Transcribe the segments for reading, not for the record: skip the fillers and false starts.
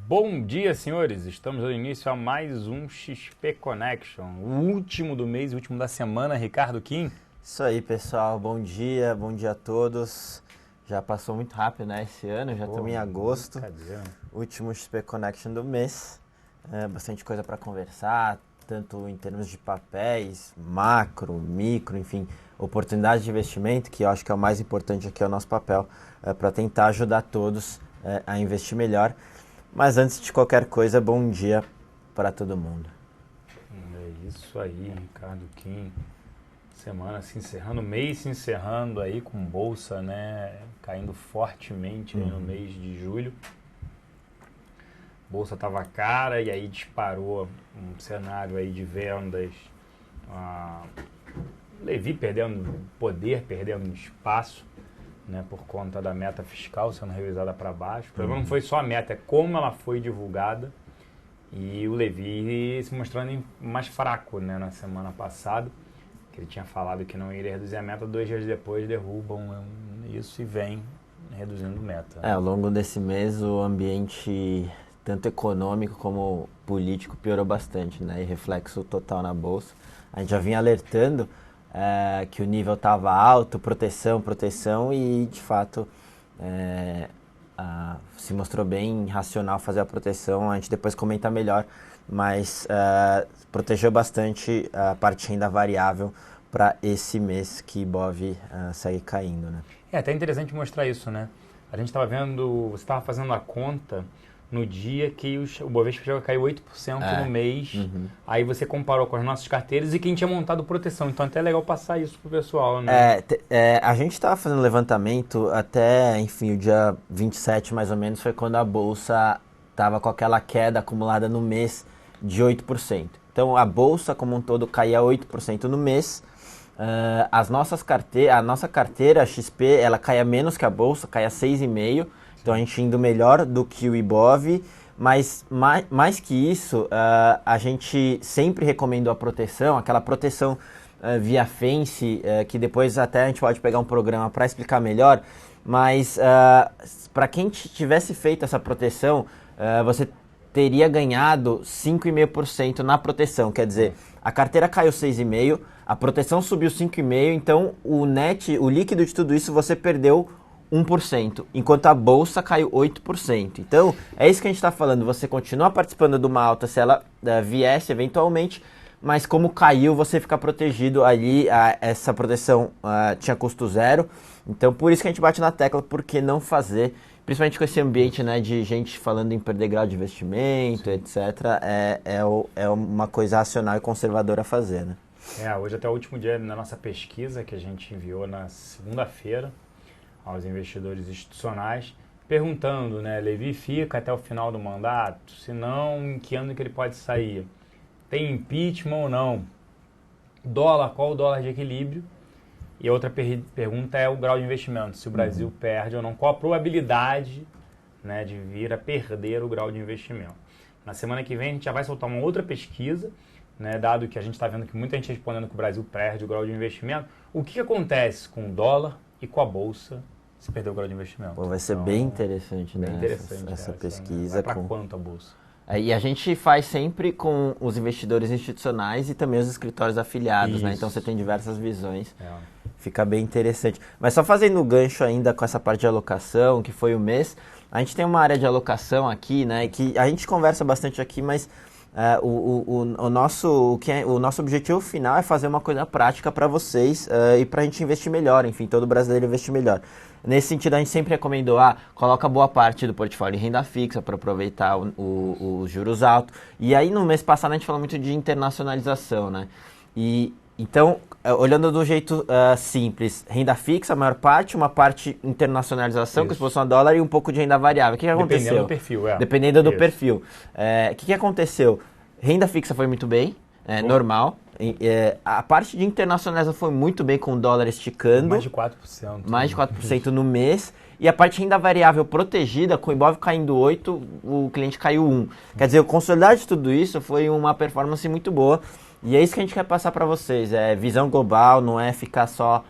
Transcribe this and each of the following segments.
Bom dia, senhores! Estamos no início a mais um XP Connection, o último do mês, o último da semana. Ricardo Kim. Isso aí, pessoal. Bom dia a todos. Já passou muito rápido, né, esse ano, já estamos em agosto. Último XP Connection do mês. Bastante coisa para conversar, tanto em termos de papéis, macro, micro, enfim, oportunidades de investimento, que eu acho que é o mais importante aqui, é o nosso papel, para tentar ajudar todos a investir melhor. Mas antes de qualquer coisa, bom dia para todo mundo. É isso aí, Ricardo Kim. Semana se encerrando, mês se encerrando aí com bolsa, né, caindo fortemente aí no mês de julho. Bolsa estava cara e aí disparou um cenário aí de vendas. Levi perdendo poder, perdendo espaço, né, por conta da meta fiscal sendo revisada para baixo. O problema não foi só a meta, é como ela foi divulgada. E o Levi se mostrando mais fraco, né, na semana passada, que ele tinha falado que não iria reduzir a meta, 2 dias depois derrubam isso e vem reduzindo meta. Ao longo desse mês o ambiente, tanto econômico como político, piorou bastante, né, e reflexo total na bolsa. A gente já vinha alertando que o nível estava alto, proteção, e de fato se mostrou bem racional fazer a proteção. A gente depois comenta melhor, mas protegeu bastante a parte de renda variável para esse mês que Ibov segue caindo, né? É até interessante mostrar isso, né? A gente estava vendo, você estava fazendo a conta no dia que o Bovespa chegou a cair 8% no mês. Aí você comparou com as nossas carteiras e quem tinha montado proteção. Então até é legal passar isso pro pessoal, né? A gente estava fazendo levantamento até, enfim, o dia 27 mais ou menos, foi quando a Bolsa estava com aquela queda acumulada no mês de 8%. Então a Bolsa como um todo caía 8% no mês. A nossa carteira, a XP, ela caía menos que a Bolsa, caía 6,5%. Então a gente indo melhor do que o Ibov, mas mais que isso, a gente sempre recomendou a proteção, aquela proteção via Fence, que depois até a gente pode pegar um programa para explicar melhor, mas para quem tivesse feito essa proteção, você teria ganhado 5,5% na proteção, quer dizer, a carteira caiu 6,5%, a proteção subiu 5,5%, então o líquido de tudo isso você perdeu 1%, enquanto a bolsa caiu 8%. Então, é isso que a gente está falando. Você continua participando de uma alta se ela viesse eventualmente, mas como caiu, você fica protegido ali. Essa proteção tinha custo zero. Então, por isso que a gente bate na tecla, porque não fazer, principalmente com esse ambiente, né, de gente falando em perder grau de investimento, etc. É uma coisa racional e conservadora a fazer, né? Hoje até o último dia da nossa pesquisa, que a gente enviou na segunda-feira aos investidores institucionais, perguntando, né, Levi fica até o final do mandato? Se não, em que ano que ele pode sair? Tem impeachment ou não? Dólar, qual o dólar de equilíbrio? E a outra pergunta é o grau de investimento, se o Brasil perde ou não, qual a probabilidade, né, de vir a perder o grau de investimento. Na semana que vem a gente já vai soltar uma outra pesquisa, né, dado que a gente está vendo que muita gente respondendo que o Brasil perde o grau de investimento. O que acontece com o dólar e com a bolsa se perder o grau de investimento? Vai ser bem interessante, né? Essa pesquisa. Vai para quanto a bolsa? E a gente faz sempre com os investidores institucionais e também os escritórios afiliados, né? Então você tem diversas visões. Fica bem interessante. Mas só fazendo o gancho ainda com essa parte de alocação, que foi o mês, a gente tem uma área de alocação aqui, né? Que a gente conversa bastante aqui, mas o nosso objetivo final é fazer uma coisa prática para vocês e para a gente investir melhor, enfim, todo brasileiro investir melhor. Nesse sentido, a gente sempre recomendou, coloca boa parte do portfólio em renda fixa para aproveitar os juros altos. E aí, no mês passado, a gente falou muito de internacionalização, né? Então, olhando do jeito simples, renda fixa, a maior parte, uma parte internacionalização, que exposição a dólar, e um pouco de renda variável. O que aconteceu? Dependendo do perfil, Dependendo do perfil. O que aconteceu? Renda fixa foi muito bem, normal. A parte de internacionalização foi muito bem, com o dólar esticando. Mais de 4%. Mais de 4% no mês. E a parte de renda variável protegida, com o Ibov caindo 8%, o cliente caiu 1%. Quer dizer, o consolidado de tudo isso foi uma performance muito boa. E é isso que a gente quer passar para vocês. É visão global, não é ficar só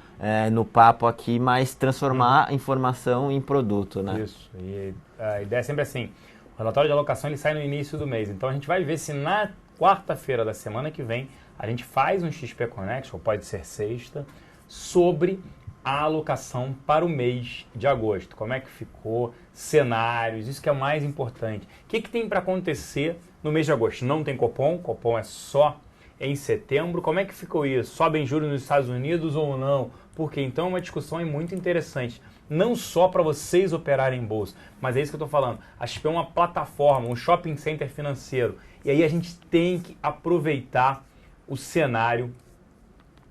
no papo aqui, mas transformar a informação em produto, né? Isso. E a ideia é sempre assim. relatório de alocação ele sai no início do mês. Então a gente vai ver se na quarta-feira da semana que vem a gente faz um XP Connect, ou pode ser sexta, sobre a alocação para o mês de agosto. Como é que ficou, cenários, isso que é o mais importante. O que tem para acontecer no mês de agosto? Não tem Copom é só em setembro. Como é que ficou isso? Sobem juros nos Estados Unidos ou não? Porque então é uma discussão muito interessante. Não só para vocês operarem em bolsa, mas é isso que eu estou falando. A XP é uma plataforma, um shopping center financeiro. E aí a gente tem que aproveitar o cenário,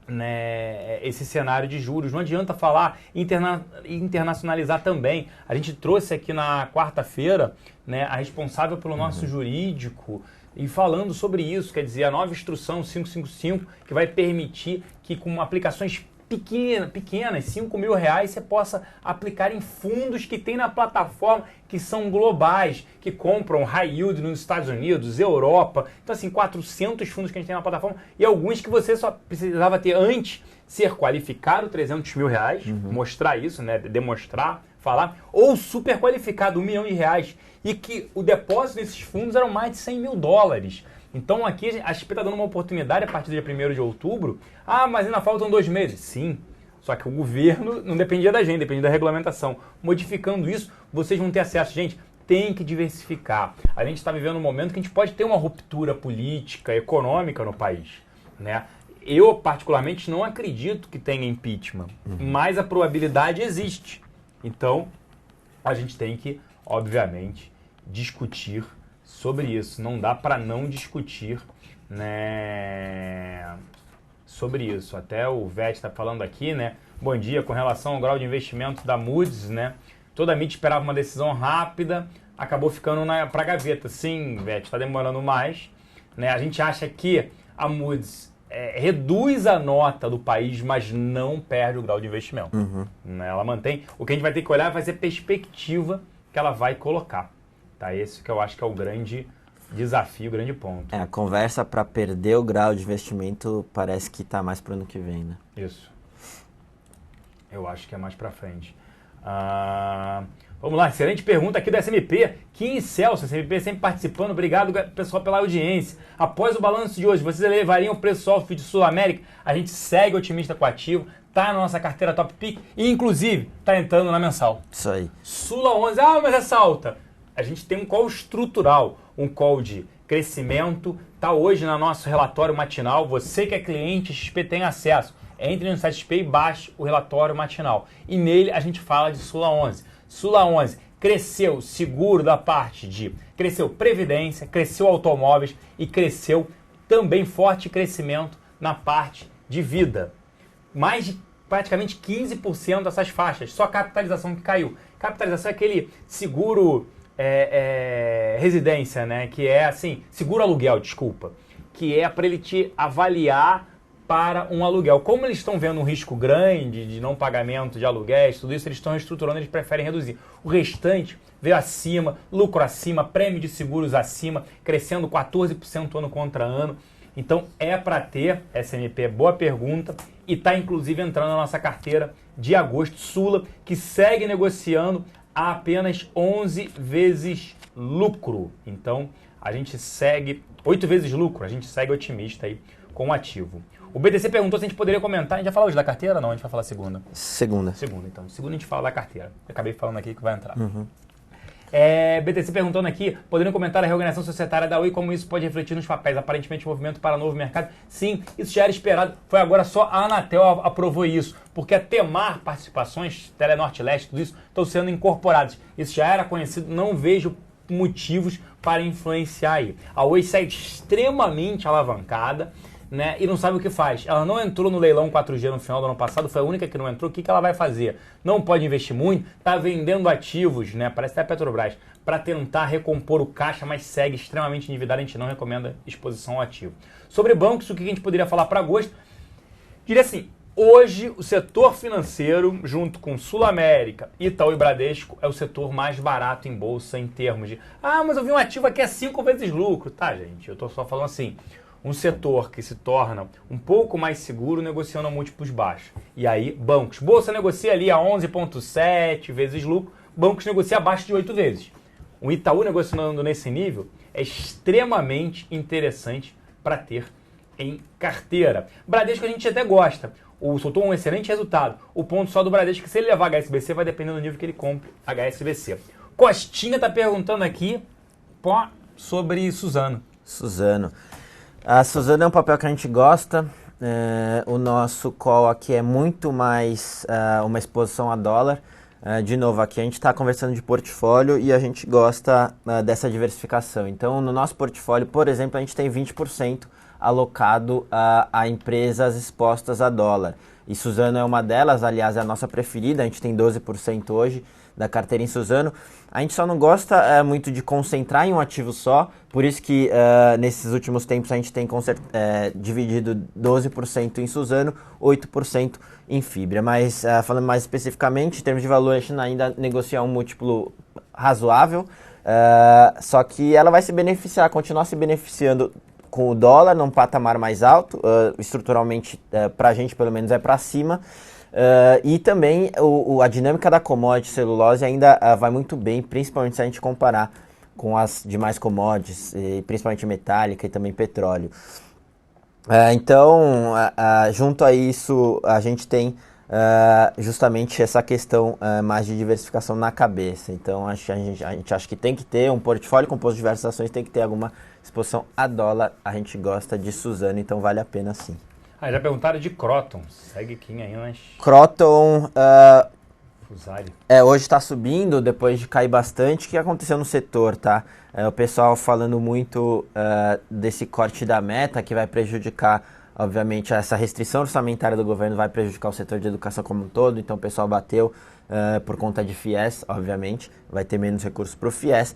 né, esse cenário de juros. Não adianta falar internacionalizar também. A gente trouxe aqui na quarta-feira, né, a responsável pelo nosso jurídico e falando sobre isso, quer dizer, a nova instrução 555 que vai permitir que com aplicações pequenas, R$5.000, você possa aplicar em fundos que tem na plataforma, que são globais, que compram high yield nos Estados Unidos, Europa. Então, assim, 400 fundos que a gente tem na plataforma e alguns que você só precisava ter antes ser qualificado, R$300.000, mostrar isso, né, demonstrar, falar, ou super qualificado, R$1.000.000, e que o depósito desses fundos eram mais de $100.000. Então aqui a XP está dando uma oportunidade a partir do dia 1º de outubro. Ah, mas ainda faltam 2 meses. Sim, só que o governo não dependia da gente, dependia da regulamentação. Modificando isso, vocês vão ter acesso. Gente, tem que diversificar. A gente está vivendo um momento que a gente pode ter uma ruptura política, econômica no país, né? Eu, particularmente, não acredito que tenha impeachment, mas a probabilidade existe. Então, a gente tem que, obviamente, discutir sobre isso. Não dá para não discutir, né, sobre isso. Até o Vete está falando aqui, né? Bom dia, com relação ao grau de investimento da Moody's, né? Toda a mídia esperava uma decisão rápida, acabou ficando para a gaveta. Sim, Vete, está demorando mais, né? A gente acha que a Moody's reduz a nota do país, mas não perde o grau de investimento. Né? Ela mantém. O que a gente vai ter que olhar vai ser a perspectiva que ela vai colocar. Tá? Esse que eu acho que é o grande desafio, o grande ponto. A conversa para perder o grau de investimento parece que está mais para o ano que vem, né? Isso. Eu acho que é mais para frente. Vamos lá, excelente pergunta aqui da SMP. Kim Celso, SMP sempre participando. Obrigado, pessoal, pela audiência. Após o balanço de hoje, vocês elevariam o preço soft de Sul América? A gente segue otimista com o ativo. Tá na nossa carteira Top Pick e, inclusive, tá entrando na mensal. Isso aí. Sula 11, mas essa alta. A gente tem um call estrutural, um call de crescimento. Tá hoje no nosso relatório matinal. Você que é cliente XP tem acesso. Entre no site XP e baixe o relatório matinal. E nele a gente fala de Sula 11. Sula 11 cresceu seguro da parte de... Cresceu previdência, cresceu automóveis e cresceu também forte crescimento na parte de vida. Mais de praticamente 15% dessas faixas. Só capitalização que caiu. Capitalização é aquele seguro residência, né? Que é assim, seguro aluguel, desculpa. Que é para ele te avaliar para um aluguel. Como eles estão vendo um risco grande de não pagamento de aluguéis, tudo isso, eles estão reestruturando, eles preferem reduzir. O restante veio acima, lucro acima, prêmio de seguros acima, crescendo 14% ano contra ano. Então é para ter, SMP, boa pergunta, e está inclusive entrando na nossa carteira de agosto, Sula, que segue negociando a apenas 11 vezes lucro. Então a gente segue, 8 vezes lucro, a gente segue otimista aí com o ativo. O BTC perguntou se a gente poderia comentar. A gente vai falar hoje da carteira? Não, a gente vai falar segunda. Segunda, então. Segunda a gente fala da carteira. Eu acabei falando aqui que vai entrar. BTC perguntando aqui, poderiam comentar a reorganização societária da Oi, como isso pode refletir nos papéis? Aparentemente, movimento para novo mercado. Sim, isso já era esperado. Foi agora só a Anatel aprovou isso. Porque a Temar Participações, Telenorte Leste, tudo isso, estão sendo incorporados. Isso já era conhecido, não vejo motivos para influenciar aí. A Oi sai extremamente alavancada, né, e não sabe o que faz. Ela não entrou no leilão 4G no final do ano passado, foi a única que não entrou. O que ela vai fazer? Não pode investir muito, está vendendo ativos, né, parece até a Petrobras, para tentar recompor o caixa, mas segue extremamente endividada. A gente não recomenda exposição ao ativo. Sobre bancos, o que a gente poderia falar para agosto? Diria assim, hoje o setor financeiro, junto com Sul América, Itaú e Bradesco, é o setor mais barato em bolsa em termos de... mas eu vi um ativo aqui a 5 vezes lucro. Tá, gente, eu estou só falando assim... Um setor que se torna um pouco mais seguro negociando a múltiplos baixos. E aí, bancos. Bolsa negocia ali a 11,7 vezes lucro, bancos negocia abaixo de 8 vezes. O Itaú negociando nesse nível é extremamente interessante para ter em carteira. Bradesco a gente até gosta. Soltou um excelente resultado. O ponto só do Bradesco é que se ele levar HSBC vai depender do nível que ele compre HSBC. Costinha está perguntando aqui sobre Suzano. A Suzano é um papel que a gente gosta. O nosso call aqui é muito mais uma exposição a dólar. De novo, aqui a gente está conversando de portfólio e a gente gosta dessa diversificação. Então, no nosso portfólio, por exemplo, a gente tem 20% alocado a empresas expostas a dólar. E Suzano é uma delas, aliás, é a nossa preferida, a gente tem 12% hoje da carteira em Suzano. A gente só não gosta muito de concentrar em um ativo só, por isso que nesses últimos tempos a gente tem dividido 12% em Suzano, 8% em Fibra. Mas falando mais especificamente, em termos de valuation, ainda negocia um múltiplo razoável, só que ela vai se beneficiar, continuar se beneficiando com o dólar num patamar mais alto, estruturalmente para a gente pelo menos é para cima. E também a dinâmica da commodity celulose ainda vai muito bem, principalmente se a gente comparar com as demais commodities, principalmente metálica e também petróleo. Então, junto a isso, a gente tem justamente essa questão mais de diversificação na cabeça. Então, a gente acha que tem que ter um portfólio composto de diversas ações, tem que ter alguma exposição a dólar. A gente gosta de Suzano, então vale a pena sim. Já perguntaram de Croton. Segue quem aí nas... Croton, Fusari. Hoje está subindo depois de cair bastante. O que aconteceu no setor, tá? O pessoal falando muito desse corte da meta, que vai prejudicar, obviamente, essa restrição orçamentária do governo vai prejudicar o setor de educação como um todo. Então o pessoal bateu por conta de FIES, obviamente, vai ter menos recursos para o FIES.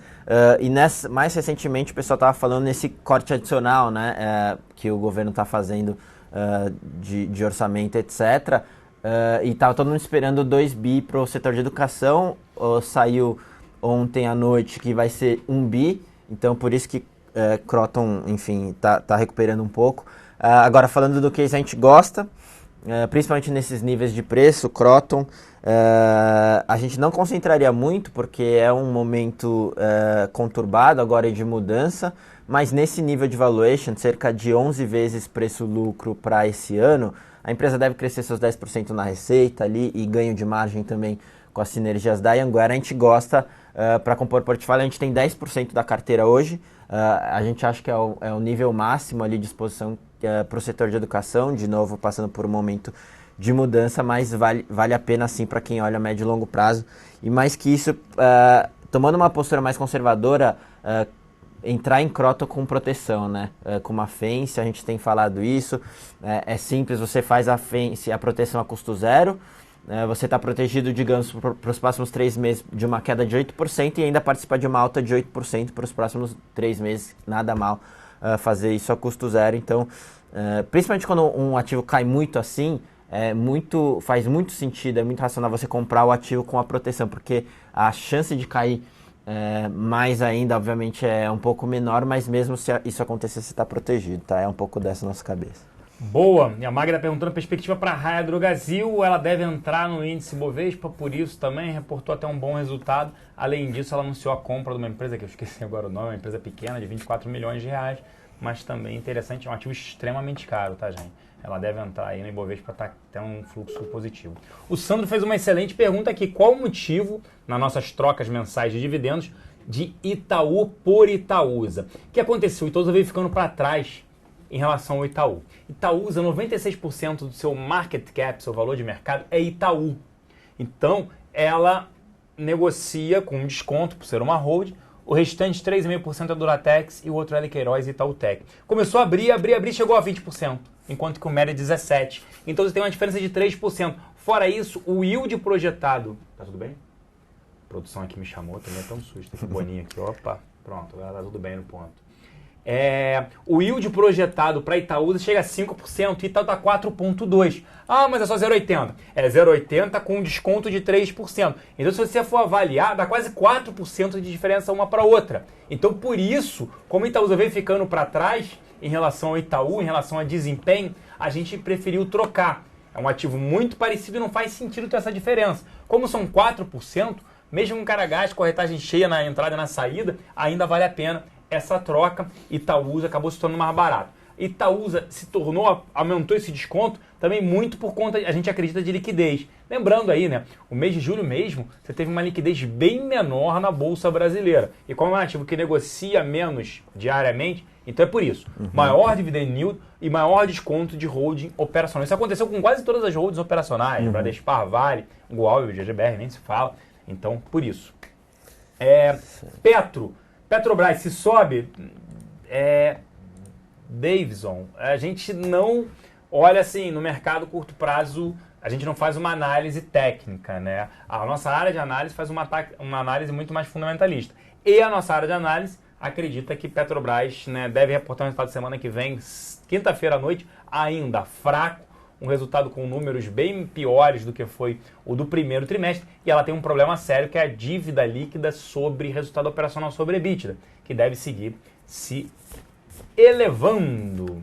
Mais recentemente o pessoal estava falando nesse corte adicional, né, que o governo está fazendo de orçamento, etc. E estava todo mundo esperando 2 bi para o setor de educação. Saiu ontem à noite que vai ser 1 bi, então por isso que Croton, enfim, tá recuperando um pouco. Agora, falando do que a gente gosta, principalmente nesses níveis de preço, Croton, a gente não concentraria muito, porque é um momento conturbado agora e de mudança, mas nesse nível de valuation, cerca de 11 vezes preço-lucro para esse ano, a empresa deve crescer seus 10% na receita ali e ganho de margem também com as sinergias da Anhanguera. A gente gosta, para compor portfólio, a gente tem 10% da carteira hoje, a gente acha que é o nível máximo ali de exposição para o setor de educação, de novo passando por um momento de mudança, mas vale a pena sim para quem olha a médio e longo prazo. E mais que isso, tomando uma postura mais conservadora, entrar em Croton com proteção, né? Com uma fence, a gente tem falado isso, é simples, você faz a fence, a proteção a custo zero, você está protegido, digamos, para os próximos 3 meses de uma queda de 8% e ainda participa de uma alta de 8% para os próximos 3 meses, nada mal fazer isso a custo zero. Então, principalmente quando um ativo cai muito assim, faz muito sentido, é muito racional você comprar o ativo com a proteção, porque a chance de cair mais ainda, obviamente, é um pouco menor, mas mesmo se isso acontecer, você está protegido, tá? É um pouco dessa nossa cabeça. Boa! E a Magda perguntando perspectiva para a Raia Drogasil, ela deve entrar no índice Bovespa, por isso também reportou até um bom resultado. Além disso, ela anunciou a compra de uma empresa, que eu esqueci agora o nome, uma empresa pequena de 24 milhões de reais, mas também interessante, é um ativo extremamente caro, tá, gente? Ela deve entrar aí no Ibovespa para ter um fluxo positivo. O Sandro fez uma excelente pergunta aqui. Qual o motivo, nas nossas trocas mensais de dividendos, de Itaú por Itaúsa? O que aconteceu? O Itaúsa veio ficando para trás em relação ao Itaú. Itaúsa, 96% do seu market cap, seu valor de mercado, é Itaú. Então, ela negocia com um desconto, por ser uma hold, o restante 3,5% é Duratex e o outro é Queiroz e Itautec. Começou a abrir, chegou a 20%, enquanto que o médio é 17%. Então você tem uma diferença de 3%. Fora isso, o yield projetado... Tá tudo bem? A produção aqui me chamou, também é tão susto. Que boninho aqui, opa, pronto, agora tá tudo bem no ponto. O yield projetado para Itaúsa chega a 5% e Itaú está 4,2%. Ah, mas é só 0,80%. É 0,80% com desconto de 3%. Então, se você for avaliar, dá quase 4% de diferença uma para outra. Então, por isso, como Itaúsa veio ficando para trás em relação ao Itaú, em relação a desempenho, a gente preferiu trocar. É um ativo muito parecido e não faz sentido ter essa diferença. Como são 4%, mesmo com cara gás, corretagem cheia na entrada e na saída, ainda vale a pena essa troca. Itaúsa acabou se tornando mais barato. Itaúsa aumentou esse desconto também muito por conta, a gente acredita, de liquidez. Lembrando aí, né, o mês de julho mesmo, você teve uma liquidez bem menor na Bolsa Brasileira. E como é um ativo que negocia menos diariamente, então é por isso. Maior dividend yield e maior desconto de holding operacional. Isso aconteceu com quase todas as holdings operacionais, Bradespar, Vale, Goal e GGBR, nem se fala. Então, por isso. Petrobras, se sobe, Davidson, a gente não olha assim, no mercado curto prazo, a gente não faz uma análise técnica, né? A nossa área de análise faz uma análise muito mais fundamentalista. E a nossa área de análise acredita que Petrobras, né, deve reportar um resultado semana que vem, quinta-feira à noite, ainda fraco, um resultado com números bem piores do que foi o do primeiro trimestre, e ela tem um problema sério, que é a dívida líquida sobre resultado operacional sobre EBITDA, que deve seguir se elevando,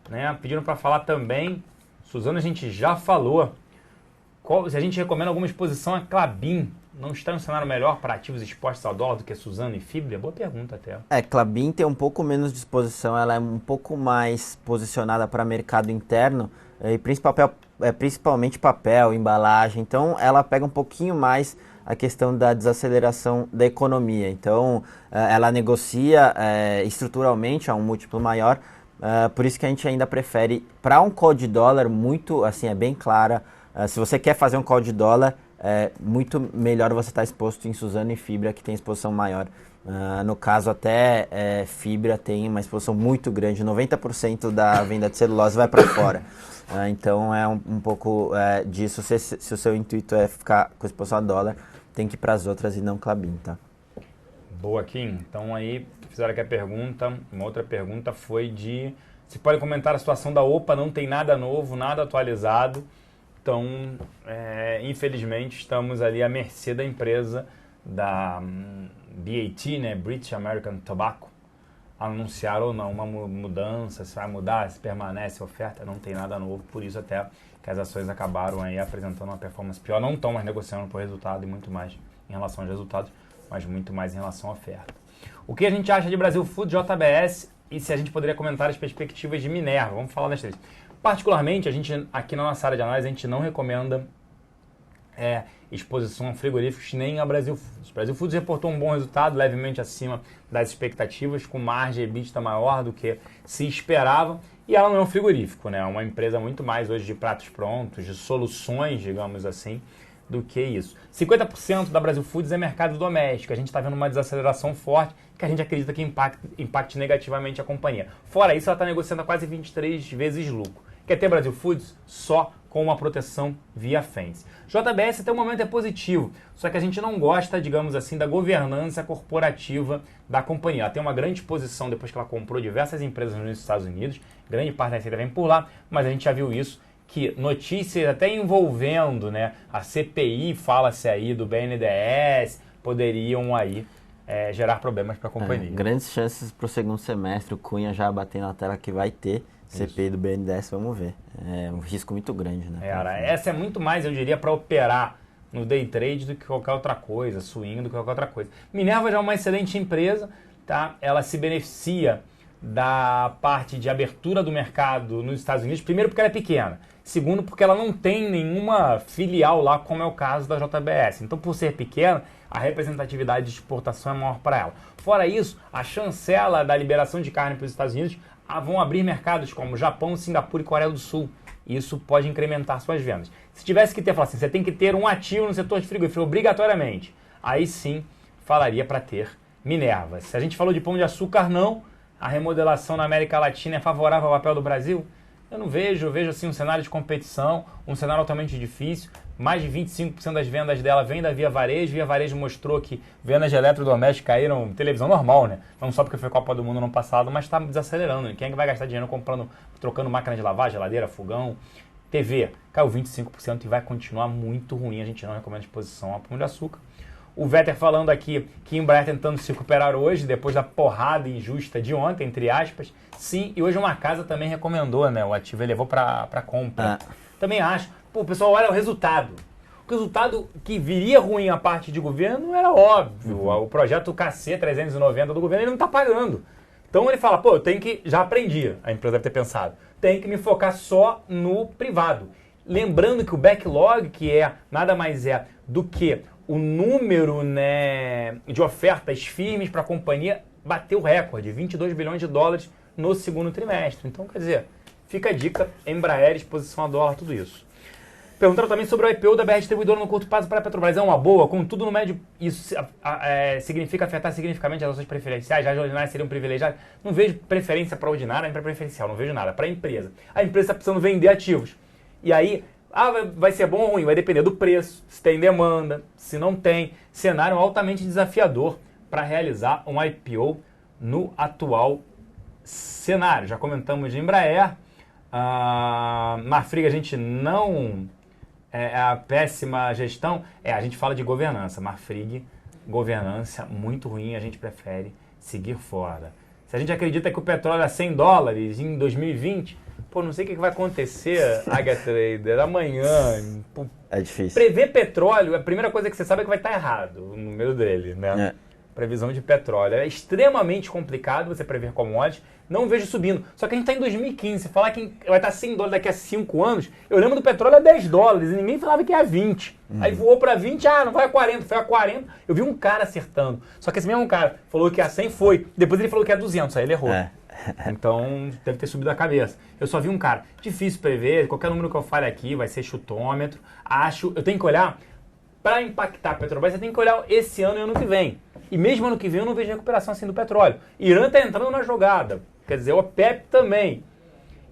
né? Pediram para falar também, Suzano, a gente já falou, se a gente recomenda alguma exposição a Klabin, não está em um cenário melhor para ativos expostos ao dólar do que Suzano e Fibria? Boa pergunta até. Klabin tem um pouco menos de exposição, ela é um pouco mais posicionada para mercado interno, e principalmente papel, embalagem, então ela pega um pouquinho mais a questão da desaceleração da economia. Então, ela negocia estruturalmente a um múltiplo maior, por isso que a gente ainda prefere, para um call de dólar, muito, assim, é bem clara, se você quer fazer um call de dólar, muito melhor você estar exposto em Suzano e Fibra, que tem exposição maior. No caso, até Fibra tem uma exposição muito grande, 90% da venda de celulose vai para fora. Então, é um pouco disso. Se o seu intuito é ficar com exposição a dólar, tem que ir para as outras e não Klabin, tá? Boa, Kim. Então aí fizeram aqui a pergunta, uma outra pergunta foi se pode comentar a situação da OPA, não tem nada novo, nada atualizado. Então, infelizmente, estamos ali à mercê da empresa da BAT, né, British American Tobacco, anunciar ou não uma mudança, se vai mudar, se permanece a oferta, não tem nada novo, por isso até que as ações acabaram aí apresentando uma performance pior, não estão mais negociando por resultado e muito mais em relação aos resultados, mas muito mais em relação à oferta. O que a gente acha de Brasil Food, JBS, e se a gente poderia comentar as perspectivas de Minerva? Vamos falar das três. Particularmente, a gente aqui na nossa área de análise, a gente não recomenda exposição a frigoríficos nem a Brasil Foods. Brasil Foods reportou um bom resultado, levemente acima das expectativas, com margem EBITDA maior do que se esperava, e ela não é um frigorífico, né? É uma empresa muito mais hoje de pratos prontos, de soluções, digamos assim, do que isso. 50% da Brasil Foods é mercado doméstico. A gente está vendo uma desaceleração forte que a gente acredita que impacte negativamente a companhia. Fora isso, ela está negociando a quase 23 vezes lucro. Quer ter Brasil Foods? Só com uma proteção via FENS. JBS até o momento é positivo, só que a gente não gosta, digamos assim, da governança corporativa da companhia. Ela tem uma grande exposição depois que ela comprou diversas empresas nos Estados Unidos, grande parte da receita vem por lá, mas a gente já viu isso, que notícias até envolvendo, né, a CPI, fala-se aí do BNDES, poderiam aí gerar problemas para a companhia. Grandes chances para o segundo semestre, o Cunha já batendo na tela que vai ter CPI do BNDES, vamos ver. É um risco muito grande, né? Essa é muito mais, eu diria, para operar no day trade do que qualquer outra coisa, swing do que qualquer outra coisa. Minerva já é uma excelente empresa, tá? Ela se beneficia da parte de abertura do mercado nos Estados Unidos, primeiro porque ela é pequena, segundo porque ela não tem nenhuma filial lá, como é o caso da JBS. Então, por ser pequena, a representatividade de exportação é maior para ela. Fora isso, a chancela da liberação de carne para os Estados Unidos vão abrir mercados como Japão, Singapura e Coreia do Sul. Isso pode incrementar suas vendas. Se tivesse que ter, falar assim, você tem que ter um ativo no setor de frigorífico obrigatoriamente, aí sim falaria para ter Minerva. Se a gente falou de pão de açúcar, não. A remodelação na América Latina é favorável ao papel do Brasil? Eu não vejo, eu vejo assim um cenário de competição, um cenário altamente difícil. Mais de 25% das vendas dela vem da Via Varejo. Via Varejo mostrou que vendas de eletrodomésticos caíram, televisão normal, né? Não só porque foi Copa do Mundo no ano passado, mas está desacelerando. Quem é que vai gastar dinheiro trocando máquina de lavar, geladeira, fogão, TV? Caiu 25% e vai continuar muito ruim. A gente não recomenda exposição a pão de açúcar. O Vetter falando aqui que Embraer tentando se recuperar hoje, depois da porrada injusta de ontem, entre aspas. Sim, e hoje uma casa também recomendou, né? O ativo elevou para compra. Também acho. Pô, o pessoal olha o resultado. O O resultado que viria ruim a parte de governo era óbvio. O projeto KC-390 do governo ele não está pagando. Então ele fala, pô, eu tenho que... Já aprendi, a empresa deve ter pensado. Tem que me focar só no privado. Lembrando que o backlog, que nada mais é do que o número, né, de ofertas firmes para a companhia, bateu o recorde, 22 bilhões de dólares no segundo trimestre. Então, quer dizer, fica a dica, Embraer, exposição a dólar, tudo isso. Perguntaram também sobre o IPO da BR Distribuidora no curto prazo para a Petrobras. É uma boa? Contudo, no médio, isso significa afetar significativamente as ações preferenciais? Já as ordinárias seriam privilegiadas? Não vejo preferência para ordinária nem para preferencial, não vejo nada. Para a empresa. A empresa está precisando vender ativos. E aí, vai ser bom ou ruim? Vai depender do preço, se tem demanda, se não tem. Cenário altamente desafiador para realizar um IPO no atual cenário. Já comentamos de Embraer. Marfrig, a gente não... a péssima gestão. A gente fala de governança. Marfrig, governança muito ruim, a gente prefere seguir fora. Se a gente acredita que o petróleo é $100 em 2020, pô, não sei o que vai acontecer, AgaTrader, amanhã. Pô, é difícil. Prever petróleo, a primeira coisa que você sabe é que vai estar errado, o número dele, né? Previsão de petróleo. É extremamente complicado você prever commodities. Não vejo subindo. Só que a gente está em 2015. Falar que vai estar $100 daqui a 5 anos. Eu lembro do petróleo a $10 e ninguém falava que ia 20. Aí voou para 20, não vai a 40, foi a 40. Eu vi um cara acertando. Só que esse mesmo cara falou que a 100 foi. Depois ele falou que a 200, aí ele errou. Então deve ter subido a cabeça. Eu só vi um cara. Difícil prever. Qualquer número que eu fale aqui vai ser chutômetro. Eu tenho que olhar. Para impactar a Petrobras, você tem que olhar esse ano e ano que vem. E mesmo ano que vem eu não vejo recuperação assim do petróleo. Irã está entrando na jogada. Quer dizer, o OPEP também.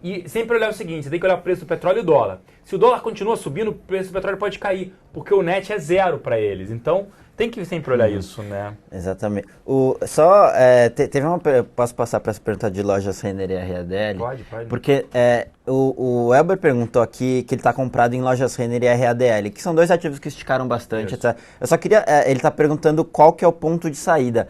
E sempre olhar o seguinte, você tem que olhar o preço do petróleo e o dólar. Se o dólar continua subindo, o preço do petróleo pode cair, porque o net é zero para eles. Então, tem que sempre olhar isso, né? Exatamente. Teve uma... Posso passar para essa pergunta de lojas Renner e RADL? Pode. Porque o Elber perguntou aqui que ele está comprado em lojas Renner e RADL, que são dois ativos que esticaram bastante. Eu só queria... ele está perguntando qual que é o ponto de saída.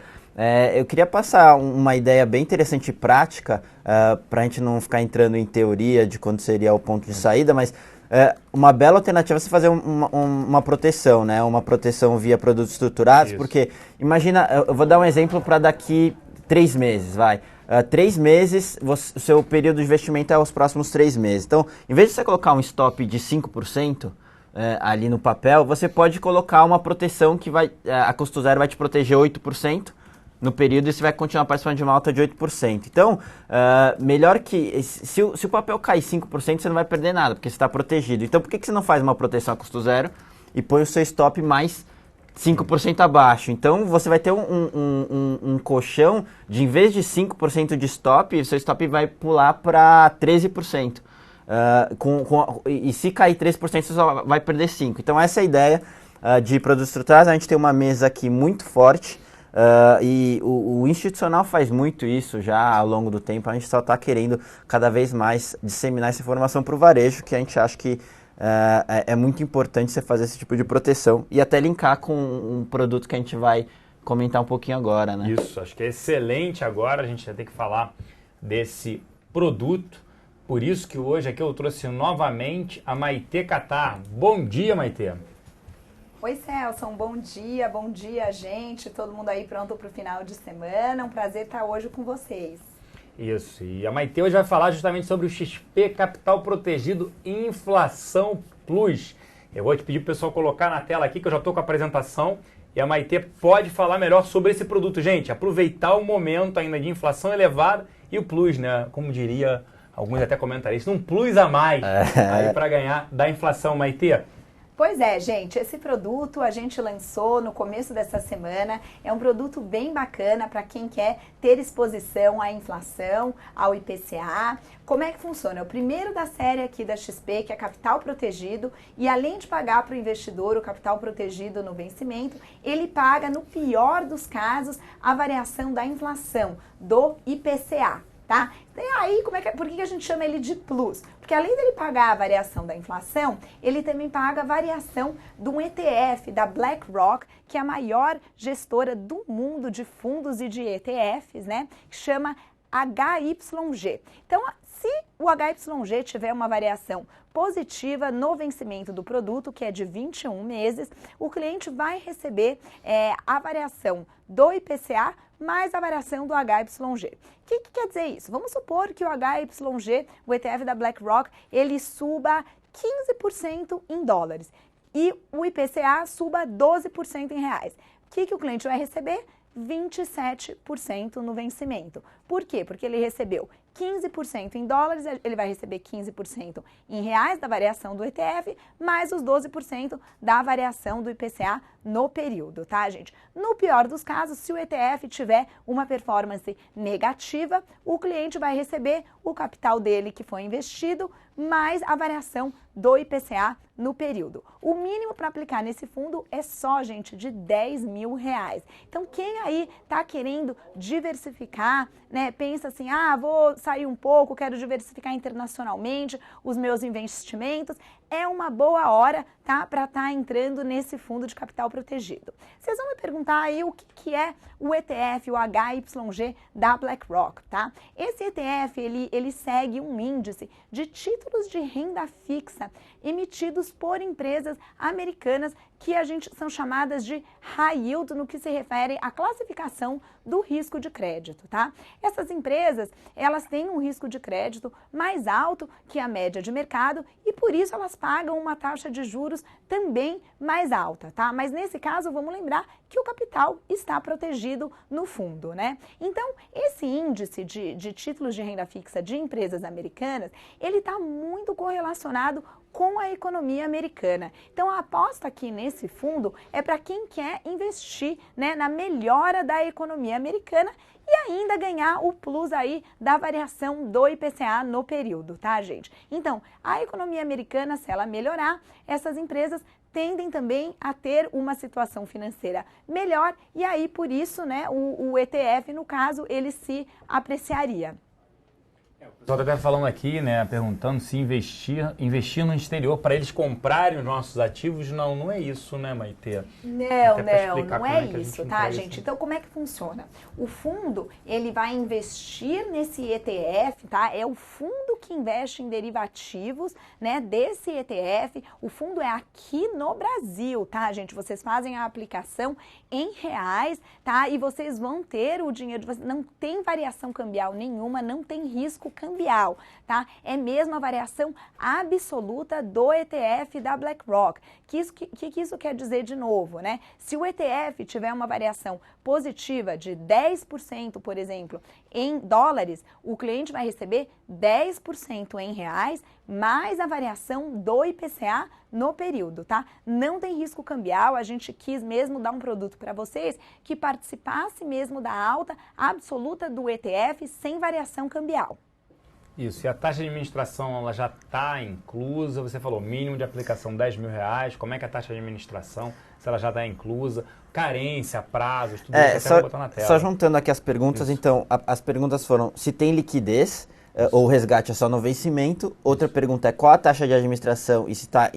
Eu queria passar uma ideia bem interessante e prática, para a gente não ficar entrando em teoria de quando seria o ponto de saída, mas uma bela alternativa é você fazer uma proteção, né? Uma proteção via produtos estruturados, porque imagina, eu vou dar um exemplo para daqui 3 meses, 3 meses, o seu período de investimento é os próximos 3 meses. Então, em vez de você colocar um stop de 5%, ali no papel, você pode colocar uma proteção que a custo zero vai te proteger 8%, no período e você vai continuar participando de uma alta de 8%. Então, melhor que... Se o papel cair 5%, você não vai perder nada, porque você está protegido. Então, por que você não faz uma proteção a custo zero e põe o seu stop mais 5% abaixo? Então, você vai ter um colchão de, em vez de 5% de stop, o seu stop vai pular para 13%. E se cair 3%, você só vai perder 5%. Então, essa é a ideia de produtos estruturados. A gente tem uma mesa aqui muito forte, e o institucional faz muito isso já ao longo do tempo. A gente só está querendo cada vez mais disseminar essa informação para o varejo, que a gente acha que é muito importante você fazer esse tipo de proteção e até linkar com um produto que a gente vai comentar um pouquinho agora, né? Isso, acho que é excelente agora, a gente vai ter que falar desse produto. Por isso que hoje aqui eu trouxe novamente a Maitê Catar. Bom dia, Maitê. Oi, Celson, bom dia, gente, todo mundo aí pronto para o final de semana, um prazer estar hoje com vocês. Isso, e a Maitê hoje vai falar justamente sobre o XP Capital Protegido Inflação Plus. Eu vou te pedir para o pessoal colocar na tela aqui, que eu já estou com a apresentação, e a Maitê pode falar melhor sobre esse produto. Gente, aproveitar o momento ainda de inflação elevada e o Plus, né, como diria alguns até comentaristas, um plus a mais aí para ganhar da inflação, Maitê. Pois é, gente, esse produto a gente lançou no começo dessa semana, é um produto bem bacana para quem quer ter exposição à inflação, ao IPCA. Como é que funciona? É o primeiro da série aqui da XP, que é capital protegido, e além de pagar para o investidor o capital protegido no vencimento, ele paga, no pior dos casos, a variação da inflação, do IPCA. Tá? E aí, por que a gente chama ele de plus? Porque além dele pagar a variação da inflação, ele também paga a variação de um ETF da BlackRock, que é a maior gestora do mundo de fundos e de ETFs, né? Que chama HYG. Então, Se o HYG tiver uma variação positiva no vencimento do produto, que é de 21 meses, o cliente vai receber a variação do IPCA mais a variação do HYG. O que quer dizer isso? Vamos supor que o HYG, o ETF da BlackRock, ele suba 15% em dólares e o IPCA suba 12% em reais. O que o cliente vai receber? 27% no vencimento. Por quê? Porque ele recebeu 15% em dólares, ele vai receber 15% em reais da variação do ETF, mais os 12% da variação do IPCA no período, tá, gente? No pior dos casos, se o ETF tiver uma performance negativa, o cliente vai receber o capital dele que foi investido, mais a variação do IPCA no período. O mínimo para aplicar nesse fundo é só, gente, de R$10.000. Então, quem aí está querendo diversificar, né, pensa assim, vou sair um pouco, quero diversificar internacionalmente os meus investimentos, é uma boa hora, tá, para estar entrando nesse fundo de capital protegido. Vocês vão me perguntar aí o que é o ETF, o HYG da BlackRock, tá? Esse ETF, ele segue um índice de títulos de renda fixa emitidos por empresas americanas que são chamadas de high yield no que se refere à classificação do risco de crédito, tá? Essas empresas, elas têm um risco de crédito mais alto que a média de mercado e por isso elas pagam uma taxa de juros também mais alta, tá? Mas nesse caso, vamos lembrar que o capital está protegido no fundo, né? Então, esse índice de títulos de renda fixa de empresas americanas, ele está muito correlacionado com a economia americana. Então, a aposta aqui nesse fundo é para quem quer investir, né, na melhora da economia americana e ainda ganhar o plus aí da variação do IPCA no período, tá, gente? Então, a economia americana, se ela melhorar, essas empresas tendem também a ter uma situação financeira melhor e aí, por isso, né, o ETF, no caso, ele se apreciaria. O pessoal está até falando aqui, né, perguntando se investir no exterior para eles comprarem os nossos ativos. Não é isso, né, Maitê? Não é isso, tá, gente? Então, como é que funciona? O fundo, ele vai investir nesse ETF, tá? É o fundo que investe em derivativos, né, desse ETF. O fundo é aqui no Brasil, tá, gente? Vocês fazem a aplicação em reais, tá? E vocês vão ter o dinheiro de vocês. Não tem variação cambial nenhuma, não tem risco cambial, tá? É mesmo a variação absoluta do ETF da BlackRock. Que isso quer dizer de novo, né? Se o ETF tiver uma variação positiva de 10%, por exemplo, em dólares, o cliente vai receber 10% em reais, mais a variação do IPCA no período, tá? Não tem risco cambial, a gente quis mesmo dar um produto para vocês que participasse mesmo da alta absoluta do ETF sem variação cambial. Isso, e a taxa de administração, ela já está inclusa, você falou mínimo de aplicação R$10.000, como é que é a taxa de administração, se ela já está inclusa, carência, prazos, tudo isso até vou botar na tela. Só juntando aqui as perguntas, isso. Então, as perguntas foram se tem liquidez ou o resgate é só no vencimento, outra pergunta é qual a taxa de administração e se está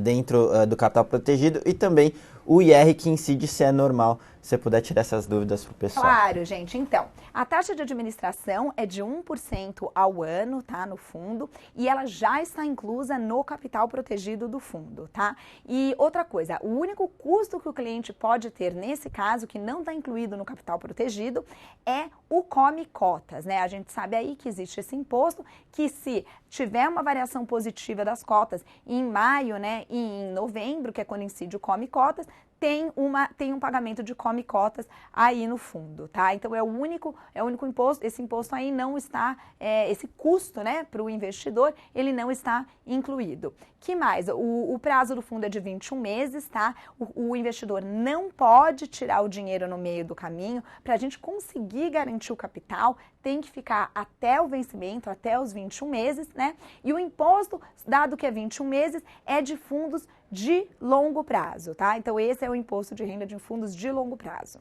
dentro do capital protegido e também o IR que incide se é normal. Se você puder tirar essas dúvidas para o pessoal. Claro, gente. Então, a taxa de administração é de 1% ao ano, tá, no fundo, e ela já está inclusa no capital protegido do fundo, tá? E outra coisa, o único custo que o cliente pode ter nesse caso, que não está incluído no capital protegido, é o come cotas, né? A gente sabe aí que existe esse imposto, que se tiver uma variação positiva das cotas em maio, né, e em novembro, que é quando incide o come cotas, tem um pagamento de come cotas aí no fundo, tá? Então é o único imposto, esse imposto aí não está, esse custo, né, para o investidor, ele não está incluído. Que mais? O prazo do fundo é de 21 meses, tá? O investidor não pode tirar o dinheiro no meio do caminho. Para a gente conseguir garantir o capital, tem que ficar até o vencimento, até os 21 meses, né? E o imposto, dado que é 21 meses, é de fundos de longo prazo, tá? Então esse é o imposto de renda de fundos de longo prazo.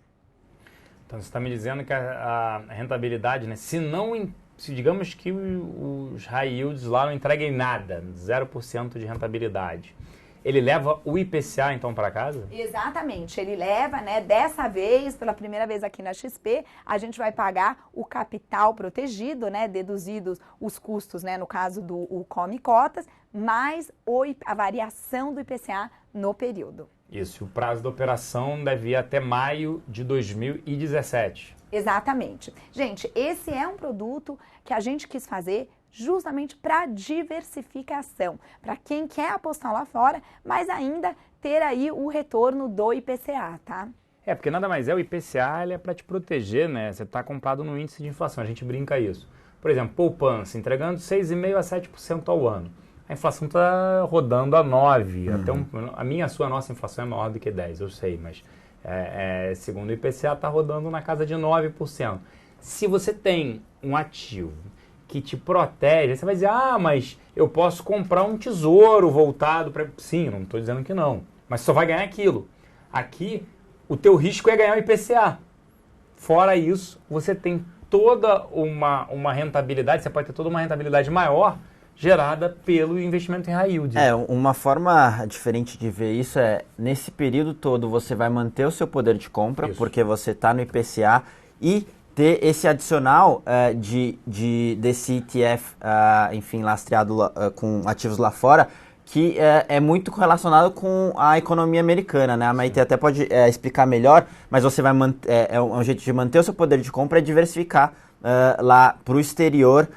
Então você está me dizendo que a rentabilidade, né? Se digamos que os high yields lá não entreguem nada, 0% de rentabilidade, ele leva o IPCA então para casa? Exatamente, ele leva, né? Dessa vez, pela primeira vez aqui na XP, a gente vai pagar o capital protegido, né? Deduzidos os custos, né? No caso do Come Cotas, mais a variação do IPCA no período. Isso, o prazo da operação deve ir até maio de 2017. Exatamente. Gente, esse é um produto que a gente quis fazer justamente para diversificação, para quem quer apostar lá fora, mas ainda ter aí o retorno do IPCA, tá? Porque nada mais é, o IPCA ele é para te proteger, né? Você está comprado no índice de inflação, a gente brinca isso. Por exemplo, poupança, entregando 6,5% a 7% ao ano. A inflação está rodando a 9%. Até a nossa inflação é maior do que 10%, eu sei, mas segundo o IPCA está rodando na casa de 9%. Se você tem um ativo que te protege, você vai dizer, mas eu posso comprar um tesouro voltado para... Sim, não estou dizendo que não, mas só vai ganhar aquilo. Aqui, o teu risco é ganhar o IPCA. Fora isso, você tem toda uma rentabilidade, você pode ter toda uma rentabilidade maior gerada pelo investimento em high yield. Uma forma diferente de ver isso nesse período todo você vai manter o seu poder de compra, porque você está no IPCA e ter esse adicional desse ETF, enfim, lastreado com ativos lá fora, que é muito relacionado com a economia americana, né? A Maite até pode explicar melhor, mas você vai manter, um jeito de manter o seu poder de compra é diversificar lá para o exterior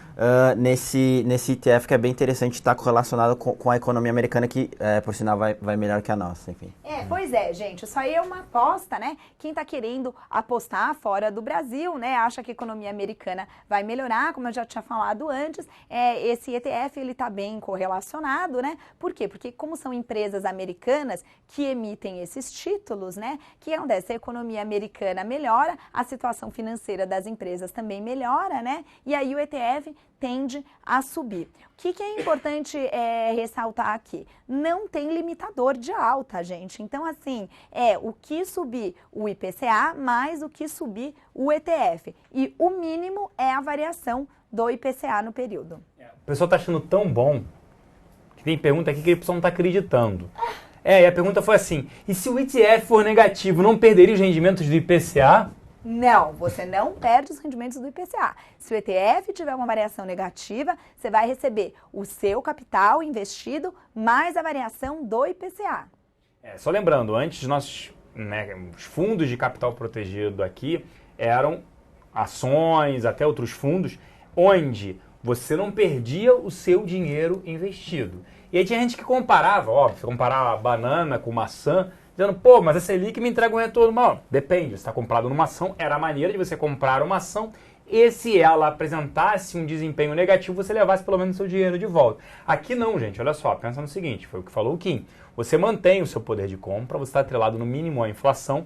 nesse ETF, que é bem interessante, está correlacionado com a economia americana, que por sinal vai melhor que a nossa, enfim. Pois é, gente, isso aí é uma aposta, né? Quem está querendo apostar fora do Brasil, né, acha que a economia americana vai melhorar, como eu já tinha falado antes, esse ETF, ele está bem correlacionado, né? Por quê? Porque como são empresas americanas que emitem esses títulos, né, que acontece, a economia americana melhora, a situação financeira das empresas também melhora, né? E aí o ETF tende a subir. O que é importante ressaltar aqui? Não tem limitador de alta, gente. Então, assim, o que subir o IPCA mais o que subir o ETF. E o mínimo é a variação do IPCA no período. O pessoal está achando tão bom que tem pergunta aqui que o pessoal não está acreditando. E a pergunta foi assim, e se o ETF for negativo, não perderia os rendimentos do IPCA? Não, você não perde os rendimentos do IPCA. Se o ETF tiver uma variação negativa, você vai receber o seu capital investido mais a variação do IPCA. Só lembrando, antes nossos os fundos de capital protegido aqui eram ações, até outros fundos, onde você não perdia o seu dinheiro investido. E aí tinha gente que comparava, comparar a banana com maçã, dizendo, mas a Selic me entrega um retorno maior. Depende, você está comprado numa ação, era a maneira de você comprar uma ação, e se ela apresentasse um desempenho negativo, você levasse pelo menos o seu dinheiro de volta. Aqui não, gente, olha só, pensa no seguinte, foi o que falou o Kim, você mantém o seu poder de compra, você está atrelado no mínimo à inflação,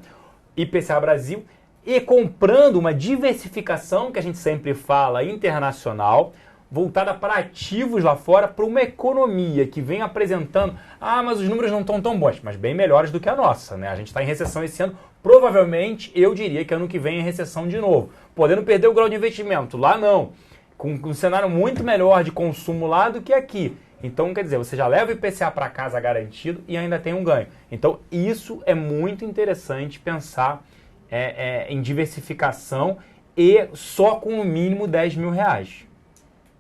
IPCA Brasil, e comprando uma diversificação, que a gente sempre fala, internacional, voltada para ativos lá fora, para uma economia que vem apresentando, mas os números não estão tão bons, mas bem melhores do que a nossa, né? A gente está em recessão esse ano, provavelmente eu diria que ano que vem é recessão de novo, podendo perder o grau de investimento, lá não, com um cenário muito melhor de consumo lá do que aqui. Então, quer dizer, você já leva o IPCA para casa garantido e ainda tem um ganho. Então, isso é muito interessante pensar em diversificação e só com no mínimo R$10.000.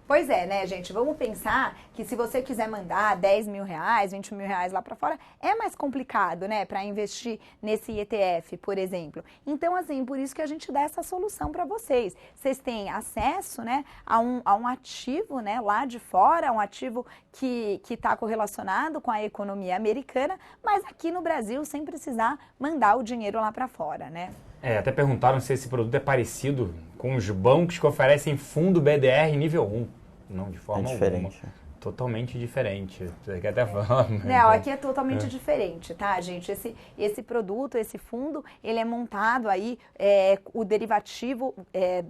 Pois é, né, gente? Vamos pensar que se você quiser mandar R$10.000, R$20.000 lá para fora, é mais complicado, né, para investir nesse ETF, por exemplo. Então, assim, por isso que a gente dá essa solução para vocês. Vocês têm acesso, né, a um ativo, né, lá de fora, um ativo que está correlacionado com a economia americana, mas aqui no Brasil, sem precisar mandar o dinheiro lá para fora, né? Até perguntaram se esse produto é parecido com os bancos que oferecem fundo BDR nível 1. Não, de forma alguma. Totalmente diferente. Você quer até falar? Não, aqui é totalmente diferente, tá, gente? Esse produto, esse fundo, ele é montado aí, o derivativo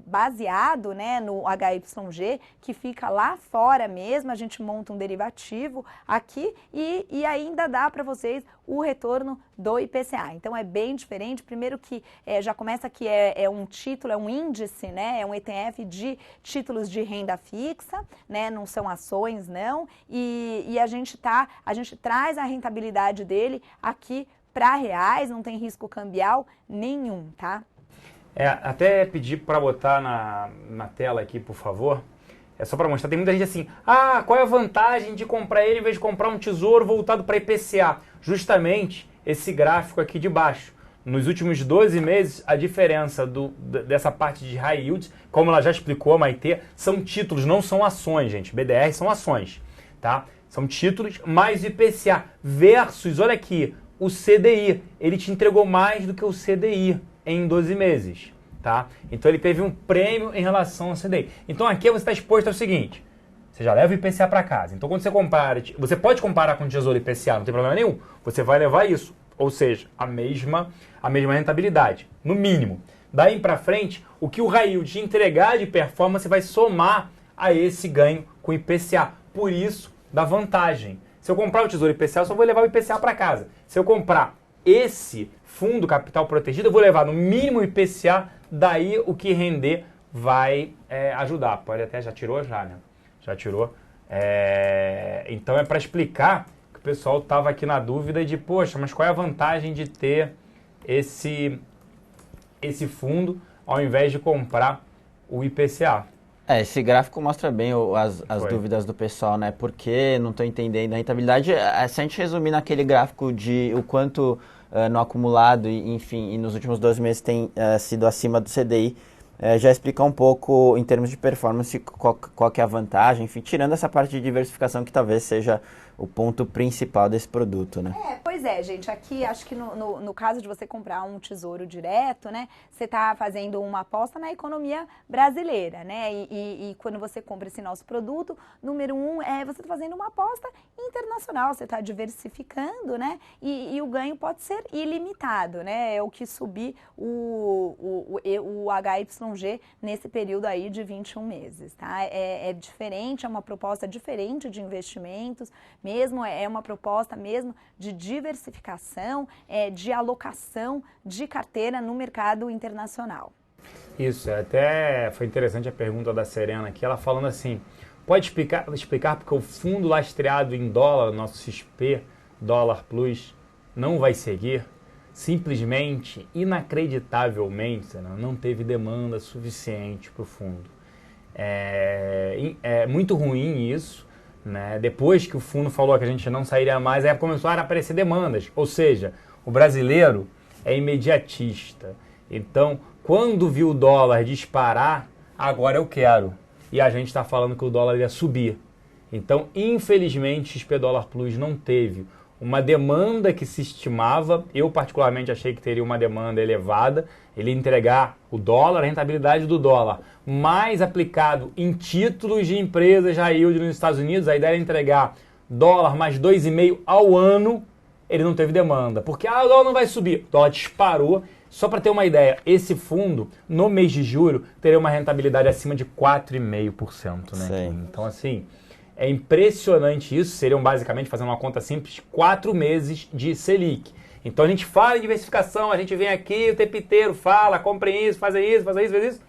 baseado, né, no HYG, que fica lá fora mesmo, a gente monta um derivativo aqui e ainda dá para vocês o retorno do IPCA. Então, é bem diferente. Primeiro que já começa que é um título, é um índice, né, é um ETF de títulos de renda fixa, né, não são ações, né, não, e a gente traz a rentabilidade dele aqui para reais, não tem risco cambial nenhum, tá? Até pedir para botar na tela aqui, por favor. É só para mostrar, tem muita gente assim, qual é a vantagem de comprar ele em vez de comprar um tesouro voltado para IPCA? Justamente esse gráfico aqui de baixo. Nos últimos 12 meses, a diferença dessa parte de high yields, como ela já explicou, a Maitê, são títulos, não são ações, gente. BDR são ações, tá? São títulos mais IPCA versus, olha aqui, o CDI. Ele te entregou mais do que o CDI em 12 meses, tá? Então ele teve um prêmio em relação ao CDI. Então aqui você está exposto ao seguinte, você já leva o IPCA para casa. Então quando você compara, você pode comparar com o Tesouro IPCA, não tem problema nenhum. Você vai levar isso, ou seja, a mesma rentabilidade, no mínimo. Daí para frente, o que o high yield te entregar de performance vai somar a esse ganho com o IPCA. Por isso, da vantagem. Se eu comprar o Tesouro IPCA, eu só vou levar o IPCA para casa. Se eu comprar esse fundo capital protegido, eu vou levar no mínimo o IPCA, daí o que render vai ajudar. Pode até, já tirou já, né? Já tirou. Então é para explicar que o pessoal estava aqui na dúvida de, poxa, mas qual é a vantagem de ter esse fundo ao invés de comprar o IPCA? Esse gráfico mostra bem as dúvidas do pessoal, né? Porque não estou entendendo a rentabilidade. Se a gente resumir naquele gráfico de o quanto no acumulado, enfim, e nos últimos 12 meses tem sido acima do CDI, já explica um pouco, em termos de performance, qual que é a vantagem, enfim, tirando essa parte de diversificação que talvez seja o ponto principal desse produto, né? Pois é, gente, aqui acho que no caso de você comprar um tesouro direto, né, você está fazendo uma aposta na economia brasileira, né, e quando você compra esse nosso produto, número um, você está fazendo uma aposta internacional, você está diversificando, né, e o ganho pode ser ilimitado, né, é o que subir o HYG nesse período aí de 21 meses, tá? É diferente, é uma proposta diferente de investimentos, mesmo é uma proposta mesmo de diversificação, de alocação de carteira no mercado internacional. Isso, até foi interessante a pergunta da Serena aqui, ela falando assim, pode explicar porque o fundo lastreado em dólar, nosso XP, dólar plus, não vai seguir? Simplesmente, inacreditavelmente, não teve demanda suficiente para o fundo. É muito ruim isso, né? Depois que o fundo falou que a gente não sairia mais, aí começaram a aparecer demandas. Ou seja, o brasileiro é imediatista. Então, quando viu o dólar disparar, agora eu quero. E a gente está falando que o dólar ia subir. Então, infelizmente, XP Dólar Plus não teve uma demanda que se estimava. Eu, particularmente, achei que teria uma demanda elevada. Ele entregar o dólar, a rentabilidade do dólar, mais aplicado em títulos de empresas high yield nos Estados Unidos, a ideia era entregar dólar mais 2,5 ao ano, ele não teve demanda. Porque o dólar não vai subir. O dólar disparou. Só para ter uma ideia, esse fundo, no mês de julho, teria uma rentabilidade acima de 4,5%. Né? Então, assim, é impressionante isso. Seriam, basicamente, fazendo uma conta simples, 4 meses de Selic. Então, a gente fala em diversificação, a gente vem aqui o tempo inteiro, fala, comprem isso, faz isso, faz isso, faz isso.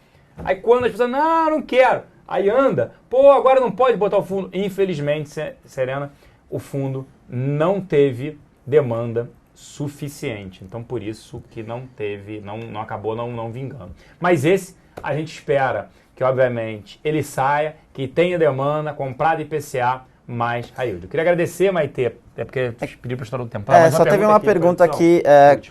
Aí, quando as pessoas, não quero. Aí anda, agora não pode botar o fundo. Infelizmente, Serena, o fundo não teve demanda suficiente. Então, por isso que não teve, não acabou não vingando. Mas esse, a gente espera que, obviamente, ele saia, que tenha demanda, comprado IPCA, mais high yield. Eu queria agradecer, Maitê, porque pedi para estourar o tempo. Só teve uma pergunta aqui,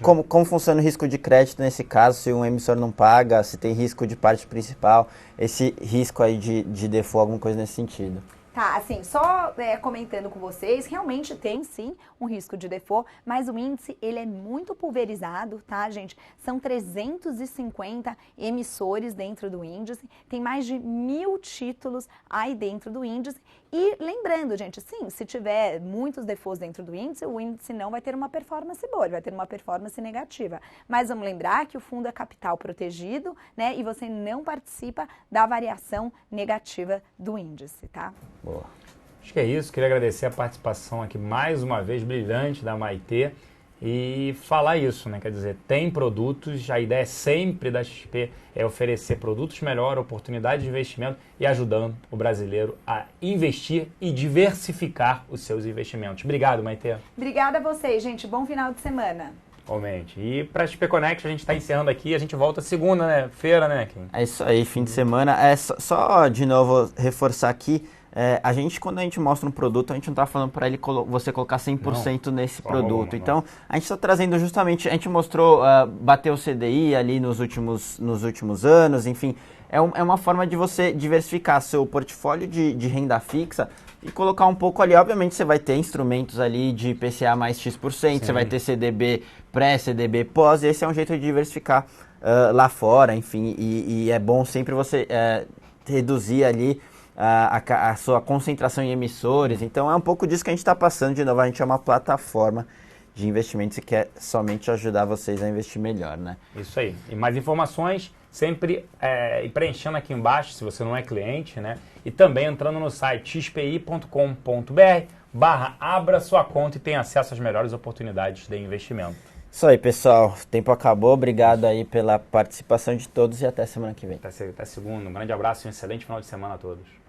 como funciona o risco de crédito nesse caso, se um emissor não paga, se tem risco de parte principal, esse risco aí de default, alguma coisa nesse sentido. Tá, assim, só comentando com vocês, realmente tem sim um risco de default, mas o índice, ele é muito pulverizado, tá, gente? São 350 emissores dentro do índice, tem mais de 1.000 títulos aí dentro do índice. E lembrando, gente, sim, se tiver muitos defaults dentro do índice, o índice não vai ter uma performance boa, ele vai ter uma performance negativa. Mas vamos lembrar que o fundo é capital protegido, né, e você não participa da variação negativa do índice, tá? Boa. Acho que é isso. Queria agradecer a participação aqui mais uma vez brilhante da Maitê e falar isso, né? Quer dizer, tem produtos, a ideia sempre da XP é oferecer produtos melhor, oportunidade de investimento e ajudando o brasileiro a investir e diversificar os seus investimentos. Obrigado, Maitê. Obrigada a vocês, gente. Bom final de semana. Igualmente. E para a XP Connect, a gente está encerrando aqui, a gente volta segunda, né? Feira, né, Kim? É isso aí, fim de semana. Só de novo reforçar aqui, a gente, quando a gente mostra um produto, a gente não está falando para você colocar 100% nesse produto. Então, a gente está trazendo justamente, a gente mostrou, bater o CDI ali nos últimos anos, enfim, é uma forma de você diversificar seu portfólio de renda fixa e colocar um pouco ali. Obviamente, você vai ter instrumentos ali de IPCA mais X%, você vai ter CDB pré, CDB pós, e esse é um jeito de diversificar lá fora, enfim, e é bom sempre você reduzir ali a sua concentração em emissores. Então é um pouco disso que a gente está passando. De novo, a gente é uma plataforma de investimentos e quer somente ajudar vocês a investir melhor, né? Isso aí. E mais informações sempre preenchendo aqui embaixo, se você não é cliente, né? E também entrando no site xpi.com.br/abra sua conta e tenha acesso às melhores oportunidades de investimento. Isso aí, pessoal. O tempo acabou. Obrigado aí pela participação de todos e até semana que vem. Até segunda. Um grande abraço e um excelente final de semana a todos.